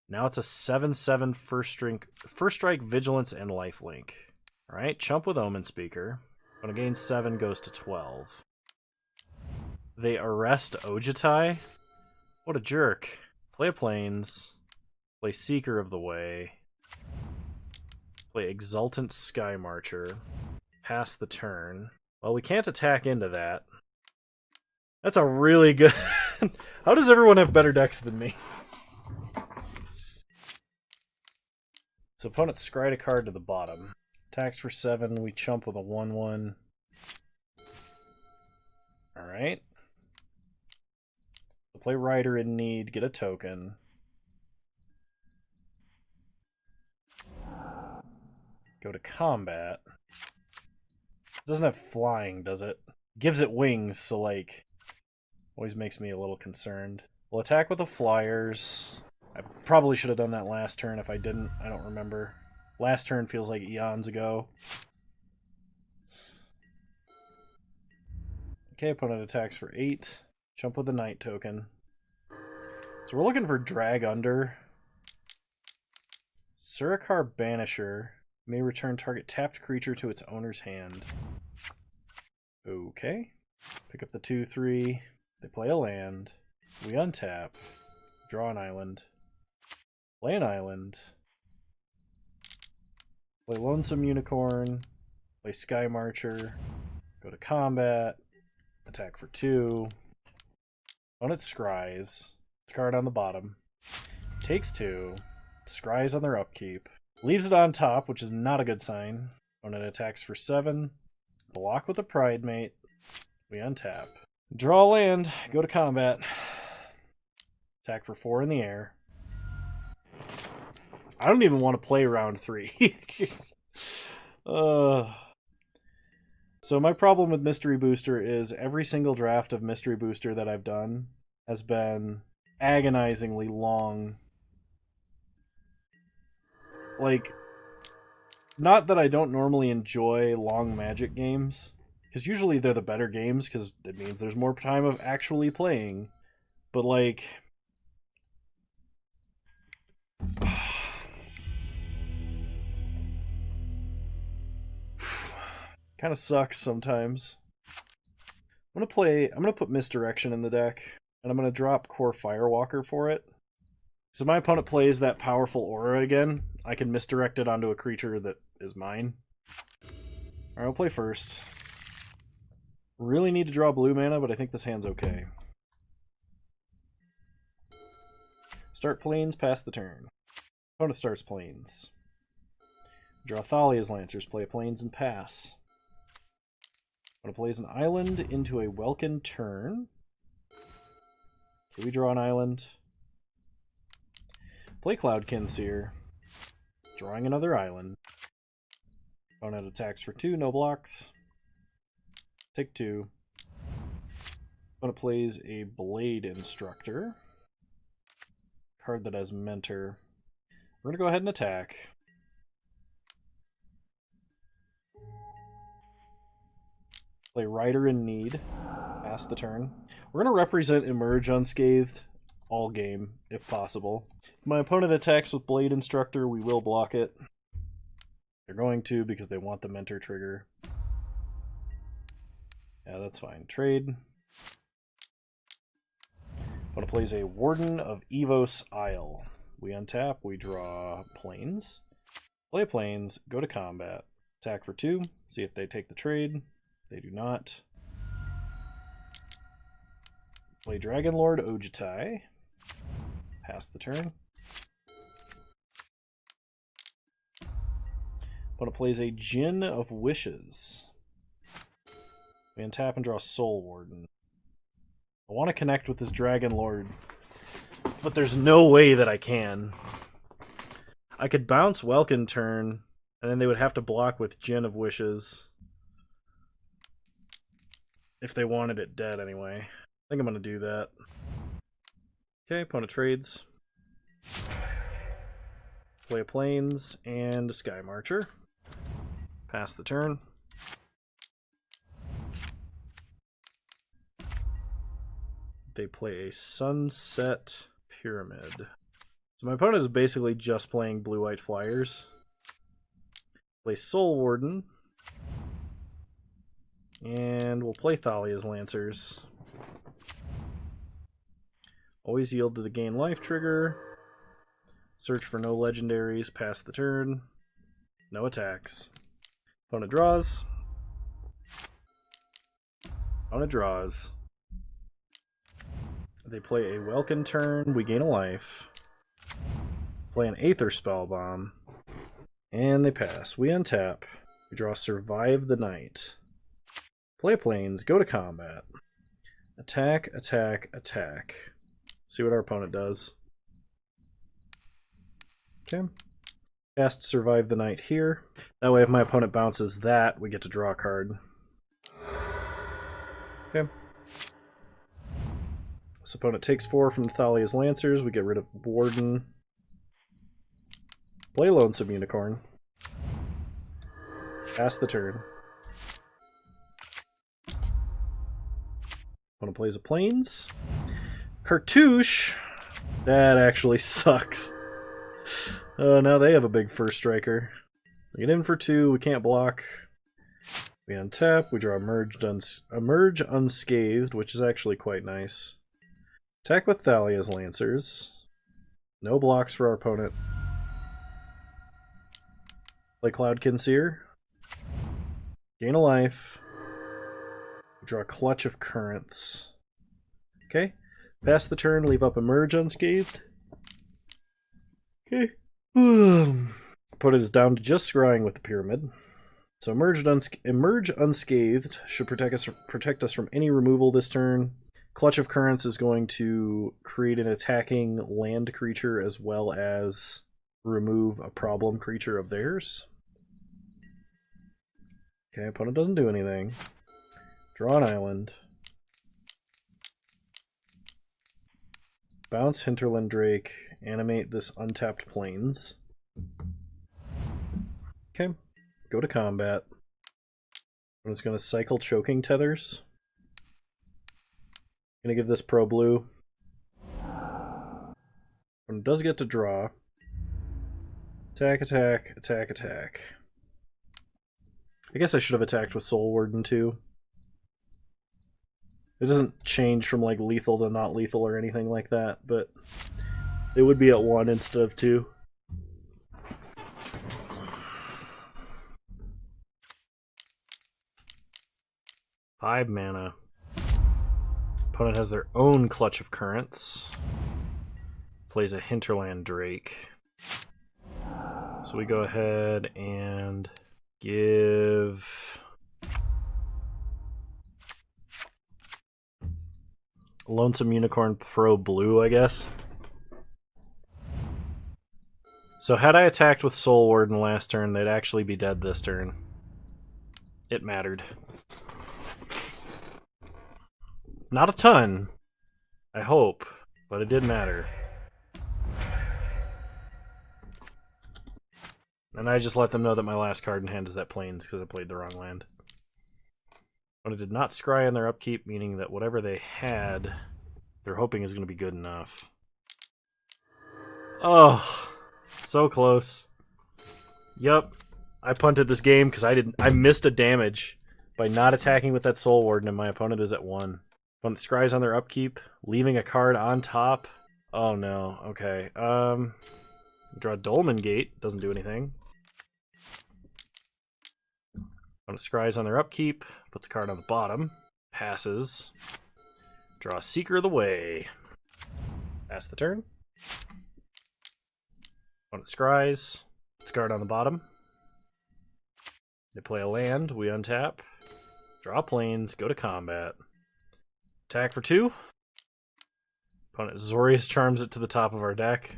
Now it's a 7/7 first strike, vigilance, and lifelink. Alright, chump with Omen Speaker. When it gains 7, goes to 12. They arrest Ojutai? What a jerk. Play a Plains. Play Seeker of the Way. Play Exultant Sky Marcher. Pass the turn. Well, we can't attack into that. That's a really good... How does everyone have better decks than me? So opponent scryed a card to the bottom. Attacks for 7, we chump with a 1/1. Alright. We'll play Rider in Need, get a token. Go to combat. It doesn't have flying, does it? Gives it wings, so like, always makes me a little concerned. We'll attack with the flyers. I probably should have done that last turn. If I didn't, I don't remember. Last turn feels like eons ago. Okay, opponent attacks for 8. Jump with the Knight token. So we're looking for Drag Under. Surakar Banisher may return target tapped creature to its owner's hand. Okay. Pick up the 2/3. They play a land. We untap. Draw an island. Play an island. Play Lonesome Unicorn. Play Sky Marcher. Go to combat. Attack for 2. Opponent scries. Card on the bottom. Takes 2. Scries on their upkeep. Leaves it on top, which is not a good sign. Opponent attacks for 7. Block with a Pride Mate. We untap. Draw land. Go to combat. Attack for 4 in the air. I don't even want to play round 3. So my problem with Mystery Booster is every single draft of Mystery Booster that I've done has been agonizingly long. Like, not that I don't normally enjoy long Magic games, because usually they're the better games, because it means there's more time of actually playing. But like, Kind of sucks sometimes. I'm gonna put Misdirection in the deck, and I'm gonna drop Core Firewalker for it. So if my opponent plays that powerful aura again, I can misdirect it onto a creature that is mine. Alright, I'll play first. Really need to draw blue mana, but I think this hand's okay. Start Plains, pass the turn. Opponent starts Plains. Draw Thalia's Lancers, play a Plains and pass. Opponent plays an island into a Welkin turn. Okay, we draw an island. Play Cloudkin Seer. Drawing another island. Opponent attacks for 2, no blocks. Take 2. Opponent plays a Blade Instructor. Card that has Mentor. We're going to go ahead and attack. Play Rider in Need. Pass the turn. We're going to represent Emerge unscathed all game, if possible. If my opponent attacks with Blade Instructor, we will block it. They're going to because they want the Mentor trigger. Yeah, that's fine. Trade. Opponent plays a Warden of Evos Isle. We untap, we draw Plains. Play Plains, go to combat. Attack for 2, see if they take the trade. They do not. Play Dragonlord Ojutai. Pass the turn. Opponent plays a Djinn of Wishes. We untap and draw Soul Warden. I want to connect with this Dragonlord, but there's no way that I can. I could bounce Welkin turn, and then they would have to block with Djinn of Wishes. If they wanted it dead anyway. I think I'm going to do that. Okay, opponent trades. Play a Plains and a Sky Marcher. Pass the turn. They play a Sunset Pyramid. So my opponent is basically just playing blue-white flyers. Play Soul Warden. And we'll play Thalia's Lancers. Always yield to the gain life trigger. Search for no legendaries, pass the turn. No attacks. Opponent draws. Opponent draws. They play a Welkin turn, we gain a life. Play an Aether Spellbomb. And they pass. We untap. We draw Survive the Night. Play Plains, go to combat. Attack, attack, attack. See what our opponent does. Okay. Cast Survive the Night here. That way if my opponent bounces that, we get to draw a card. Okay. So opponent takes 4 from Thalia's Lancers. We get rid of Warden. Play Lonesome Unicorn. Pass the turn. Opponent plays a Plains. Cartouche. That actually sucks. Now they have a big first striker. We get in for 2. We can't block. We untap. We draw Emerge Unscathed, which is actually quite nice. Attack with Thalia's Lancers. No blocks for our opponent. Play Cloudkin Seer. Gain a life. Draw Clutch of Currents. Okay. Pass the turn, leave up Emerge Unscathed. Okay. Put it down to just scrying with the Pyramid. So Emerge Unscathed should protect us from any removal this turn. Clutch of Currents is going to create an attacking land creature as well as remove a problem creature of theirs. Okay, opponent doesn't do anything. Draw an island. Bounce Hinterland Drake. Animate this untapped Plains. Okay, go to combat. I'm just going to cycle Choking Tethers. Gonna give this Pro Blue. When it does get to draw. Attack, attack, attack, attack. I guess I should have attacked with Soul Warden too. It doesn't change from like lethal to not lethal or anything like that, but it would be at 1 instead of 2. Five mana. Opponent has their own Clutch of Currents. Plays a Hinterland Drake. So we go ahead and give Lonesome Unicorn Pro Blue, I guess. So had I attacked with Soul Warden last turn, they'd actually be dead this turn. It mattered. Not a ton, I hope, but it did matter. And I just let them know that my last card in hand is that Plains because I played the wrong land. But it did not scry on their upkeep, meaning that whatever they had, they're hoping is going to be good enough. Oh, so close. Yup, I punted this game because I missed a damage by not attacking with that Soul Warden, and my opponent is at 1. Opponent scries on their upkeep, leaving a card on top. Oh no, okay. Draw Dolmen Gate, doesn't do anything. Opponent scries on their upkeep, puts a card on the bottom, passes. Draw Seeker of the Way. Pass the turn. Opponent scries, puts a card on the bottom. They play a land, we untap. Draw Plains, go to combat. Attack for 2. Opponent Zorius Charms it to the top of our deck.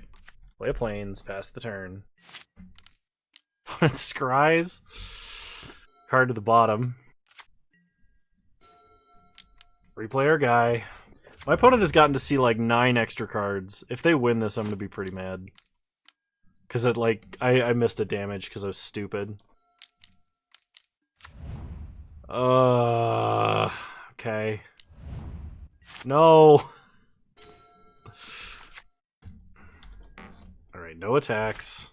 Play a Plains, pass the turn. Opponent scries. Card to the bottom. Replay our guy. My opponent has gotten to see like 9 extra cards. If they win this, I'm gonna be pretty mad. Because I missed a damage because I was stupid. Okay. No. Alright, no attacks.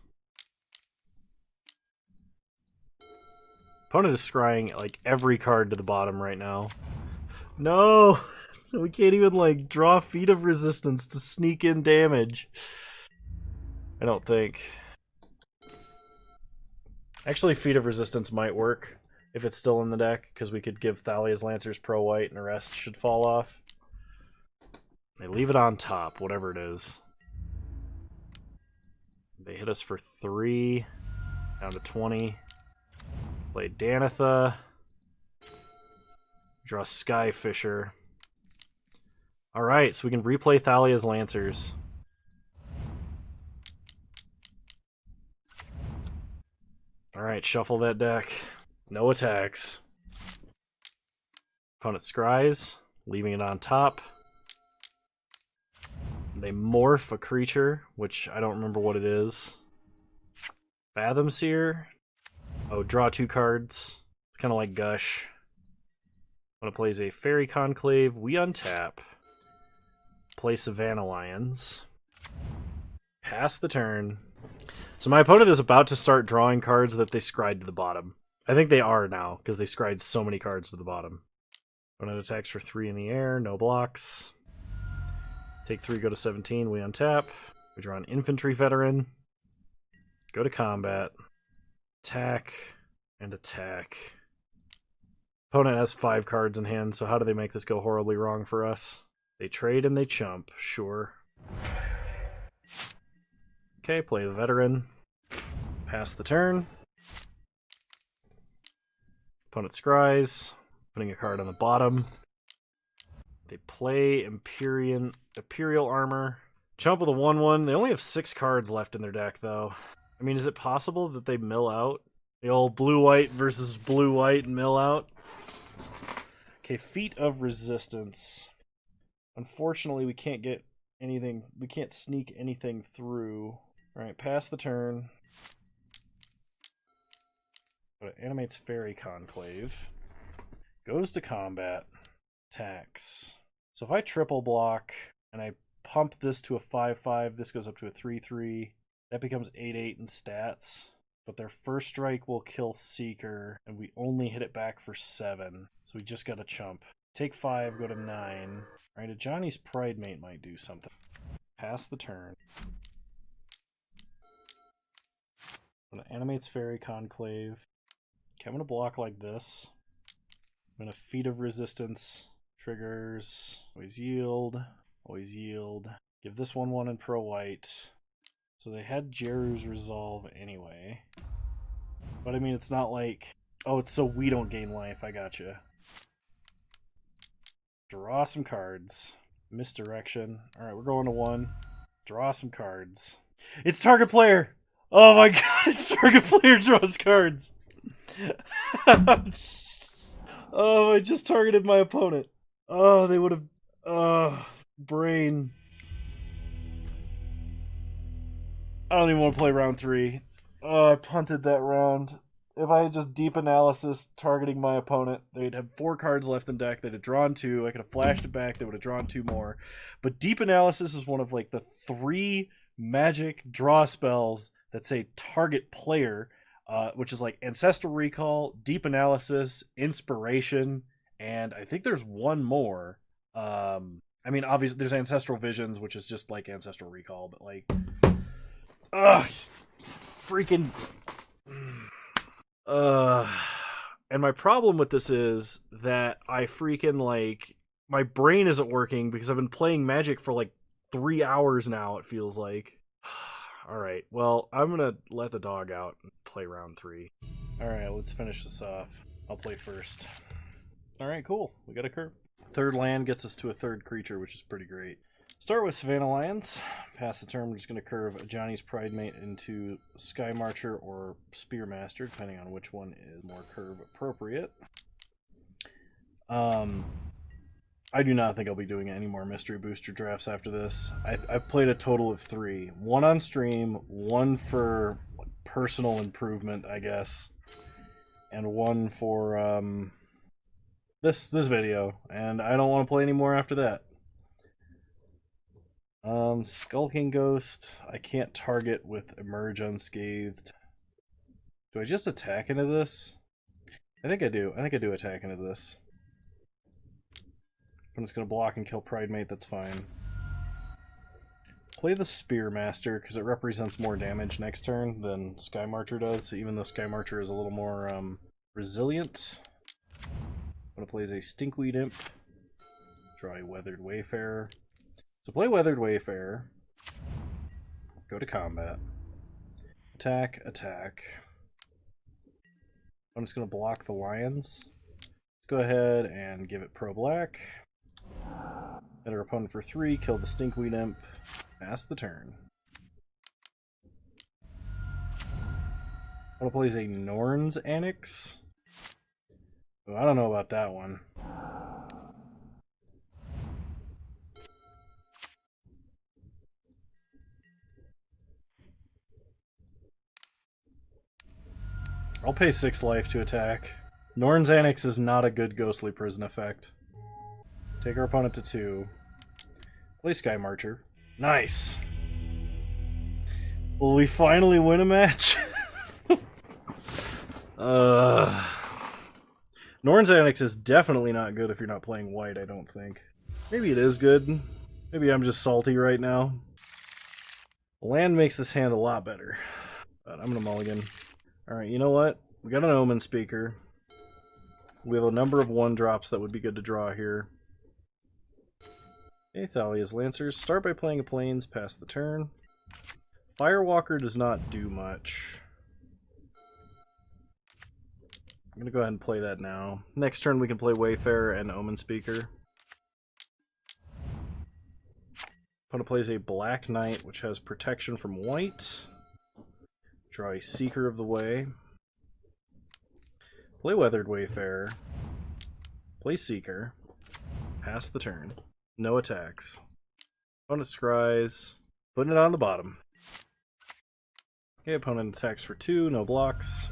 Opponent is scrying like every card to the bottom right now. No! We can't even like draw Feet of Resistance to sneak in damage. I don't think. Actually, Feet of Resistance might work if it's still in the deck, because we could give Thalia's Lancers Pro White and the rest should fall off. They leave it on top, whatever it is. They hit us for 3, down to 20. Play Danitha. Draw Skyfisher. Alright, so we can replay Thalia's Lancers. Alright, shuffle that deck. No attacks. Opponent scries, leaving it on top. They morph a creature, which I don't remember what it is. Fathom Seer. Oh, draw 2 cards. It's kind of like Gush. Opponent plays a Fairy Conclave. We untap. Play Savannah Lions. Pass the turn. So my opponent is about to start drawing cards that they scried to the bottom. I think they are now, because they scried so many cards to the bottom. Opponent attacks for 3 in the air, no blocks. Take 3, go to 17, we untap. We draw an Infantry Veteran. Go to combat. Attack, and attack. Opponent has 5 cards in hand, so how do they make this go horribly wrong for us? They trade and they chump, sure. Okay, play the Veteran. Pass the turn. Opponent scries, putting a card on the bottom. They play Imperial Armor. Chump with a 1/1. They only have 6 cards left in their deck, though. I mean, is it possible that they mill out? The old blue-white versus blue-white mill out? Okay, Feet of Resistance. Unfortunately, we can't get anything. We can't sneak anything through. Alright, pass the turn. But it animates Fairy Conclave. Goes to combat. Attacks. So if I triple block and I pump this to a 5/5, this goes up to a 3/3. That becomes 8/8 in stats. But their first strike will kill Seeker, and we only hit it back for 7. So we just got to chump. Take 5, go to 9. Alright, a Johnny's Pride Mate might do something. Pass the turn. When it animates Fairy Conclave. Okay, I'm going to block like this. I'm going to Feat of Resistance. Triggers. Always yield. Always yield. Give this 1/1 and pro white. So they had Jeru's Resolve anyway. But I mean, it's not like... Oh, it's so we don't gain life. I gotcha. Draw some cards. Misdirection. Alright, we're going to 1. Draw some cards. It's target player! Oh my god, it's target player draws cards! Oh, I just targeted my opponent. Oh, they would have... brain. I don't even want to play round 3. Oh, I punted that round. If I had just deep analysis targeting my opponent, they'd have 4 cards left in deck. They'd have drawn 2. I could have flashed it back. They would have drawn 2 more. But deep analysis is one of like the 3 magic draw spells that say target player, which is like Ancestral Recall, Deep Analysis, Inspiration, and I think there's one more. I mean, obviously there's Ancestral Visions, which is just like Ancestral Recall, but like, ugh, freaking. And my problem with this is that I freaking like my brain isn't working because I've been playing Magic for like 3 hours now. It feels like. All right, well, I'm gonna let the dog out and play round 3. All right, let's finish this off. I'll play first. All right, cool. We got a curve. Third land gets us to a third creature, which is pretty great. Start with Savannah Lions. Pass the turn. We're just going to curve Johnny's Pride Mate into Sky Marcher or Spearmaster, depending on which one is more curve appropriate. I do not think I'll be doing any more Mystery Booster drafts after this. I've played a total of 3. 1 on stream, 1 for personal improvement, I guess, and 1 for this video, and I don't want to play any more after that. Skulking Ghost, I can't target with Emerge Unscathed. Do I just attack into this? I think I do. I think I do attack into this. I'm just going to block and kill Pride Mate, that's fine. Play the Spearmaster, because it represents more damage next turn than Sky Marcher does, even though Sky Marcher is a little more resilient. I'm going to play as a Stinkweed Imp. Draw a Weathered Wayfarer. So play Weathered Wayfarer. Go to combat. Attack, attack. I'm just going to block the Lions. Let's go ahead and give it Pro Black. Hit our opponent for 3, kill the Stinkweed Imp. Pass the turn. I'm going to play as a Norn's Annex. Oh, I don't know about that one. I'll pay 6 life to attack. Norn's Annex is not a good Ghostly Prison effect. Take our opponent to 2. Play Sky Marcher. Nice! Will we finally win a match? Norn's Annex is definitely not good if you're not playing white, I don't think. Maybe it is good. Maybe I'm just salty right now. Land makes this hand a lot better. But I'm gonna mulligan. Alright, you know what? We got an Omen Speaker. We have a number of 1-drops that would be good to draw here. Okay, Thalia's Lancers. Start by playing a Plains, pass the turn. Firewalker does not do much. I'm gonna go ahead and play that now. Next turn we can play Wayfarer and Omen Speaker. Opponent plays a Black Knight, which has protection from white. Draw a Seeker of the Way. Play Weathered Wayfarer. Play Seeker. Pass the turn. No attacks. Opponent scries. Putting it on the bottom. Okay, opponent attacks for 2, no blocks.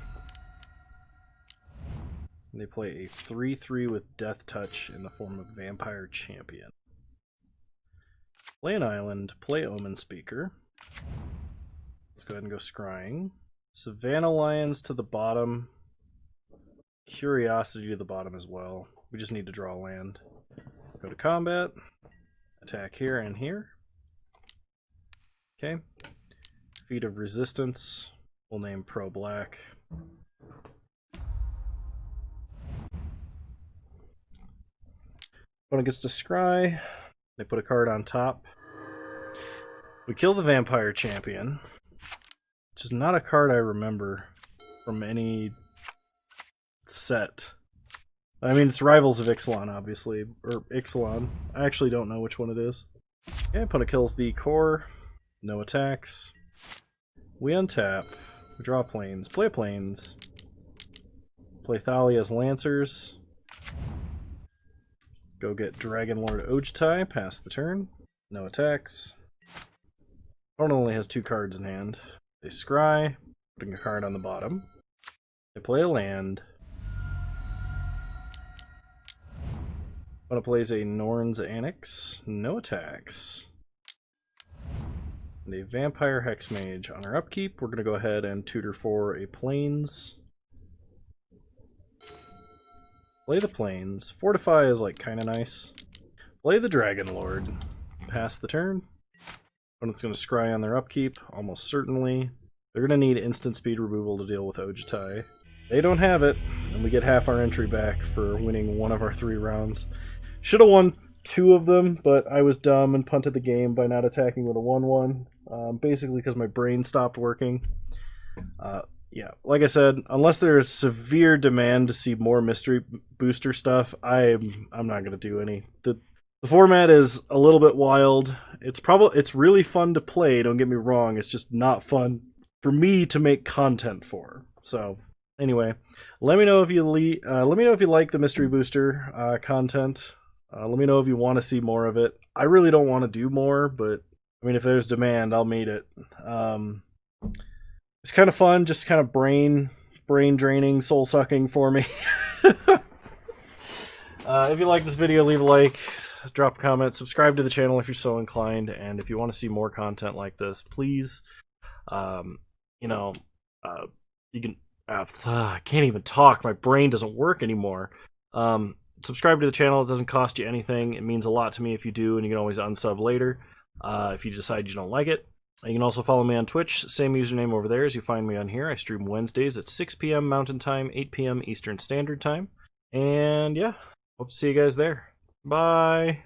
And they play a 3/3 with Death Touch in the form of Vampire Champion. Play an island, play Omen Speaker. Let's go ahead and go scrying. Savannah Lions to the bottom. Curiosity to the bottom as well. We just need to draw land. Go to combat. Attack here and here. Okay. Feat of Resistance. We'll name Pro Black. Opponent gets to scry. They put a card on top. We kill the Vampire Champion, which is not a card I remember from any set. I mean, it's Rivals of Ixalan, obviously, or Ixalan. I actually don't know which one it is. Okay, opponent kills the core. No attacks. We untap. We draw planes. Play planes. Play Thalia's Lancers. Go get Dragonlord Ojtai. Pass the turn. No attacks. Opponent only has 2 cards in hand. They scry, putting a card on the bottom. They play a land. Opponent plays a Norn's Annex. No attacks. And a Vampire Hexmage. On our upkeep, we're going to go ahead and tutor for a Plains. Play the Plains. Fortify is like kind of nice. Play the Dragonlord. Pass the turn. Opponent's going to scry on their upkeep, almost certainly. They're going to need instant speed removal to deal with Ojtai. They don't have it, and we get half our entry back for winning 1 of our 3 rounds. Should have won 2 of them, but I was dumb and punted the game by not attacking with a 1-1. Basically because my brain stopped working. Yeah, like I said, unless there is severe demand to see more mystery booster stuff, I'm not going to do any. The format is a little bit wild. It's really fun to play, don't get me wrong. It's just not fun for me to make content for. So, anyway, let me know if you like the mystery booster content. Let me know if you want to see more of it. I really don't want to do more, but I mean, if there's demand, I'll meet it. It's kind of fun, just kind of brain draining, soul sucking for me. If you like this video, leave a like, drop a comment, subscribe to the channel if you're so inclined, and if you want to see more content like this, please, you can. I can't even talk. My brain doesn't work anymore. Subscribe to the channel. It doesn't cost you anything. It means a lot to me if you do, and you can always unsub later if you decide you don't like it. You can also follow me on Twitch, same username over there as you find me on here. I stream Wednesdays at 6 p.m. Mountain Time, 8 p.m. Eastern Standard Time. And yeah, hope to see you guys there. Bye!